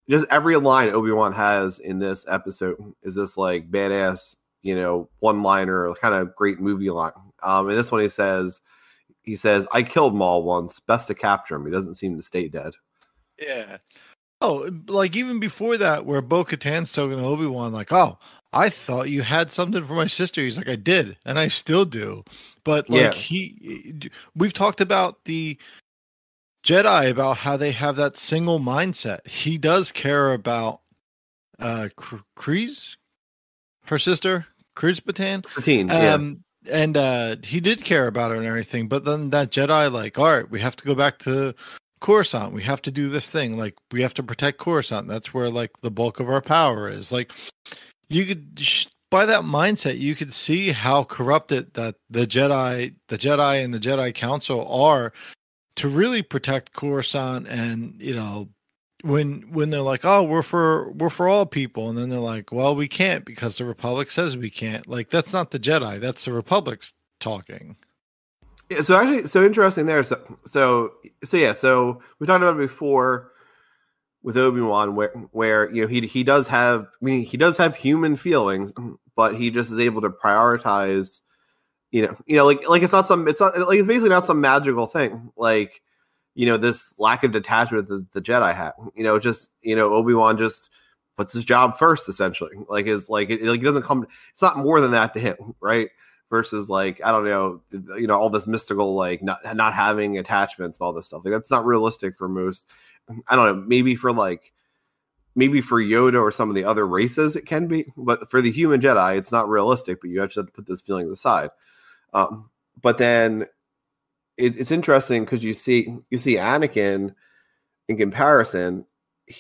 just every line Obi-Wan has in this episode is this like badass, one-liner, kind of great movie line. In this one, he says, "I killed Maul once. Best to capture him. He doesn't seem to stay dead." Yeah. Oh, like even before that, where Bo-Katan's talking to Obi-Wan, like, "Oh, I thought you had something for my sister." He's like, "I did, and I still do." But like we've talked about the Jedi, about how they have that single mindset. He does care about Kryze, her sister, Satine, and he did care about her and everything. But then that Jedi, like, all right, we have to go back to Coruscant. We have to do this thing. Like, we have to protect Coruscant. That's where like the bulk of our power is. Like, you could by that mindset, you could see how corrupted that the Jedi and the Jedi Council are to really protect Coruscant. And when they're like, "Oh, we're for all people," and then they're like, "Well, we can't because the Republic says we can't." Like, that's not the Jedi. That's the Republic's talking. Yeah, so actually, so interesting there. So we talked about it before with Obi-Wan, where he does have, he does have human feelings, but he just is able to prioritize, like it's not like it's basically not some magical thing, like this lack of detachment that the Jedi have. Obi-Wan just puts his job first, essentially. Like it doesn't come. It's not more than that to him, right? Versus like, I don't know, all this mystical, like not having attachments and all this stuff. Like that's not realistic for most. I don't know, maybe for Yoda or some of the other races it can be, but for the human Jedi, it's not realistic. But you actually have to put those feelings aside. But then it's interesting because you see Anakin in comparison.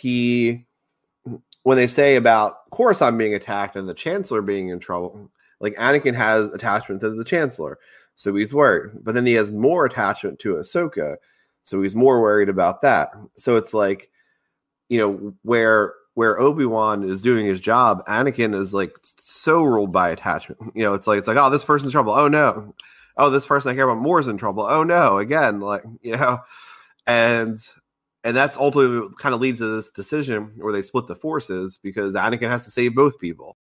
When they say about Coruscant being attacked and the Chancellor being in trouble, like Anakin has attachment to the Chancellor, so he's worried. But then he has more attachment to Ahsoka, so he's more worried about that. So it's like, where Obi-Wan is doing his job, Anakin is like so ruled by attachment. It's like, oh, this person's in trouble. Oh no. Oh, this person I care about more is in trouble. Oh no, again, and that's ultimately kind of leads to this decision where they split the forces because Anakin has to save both people.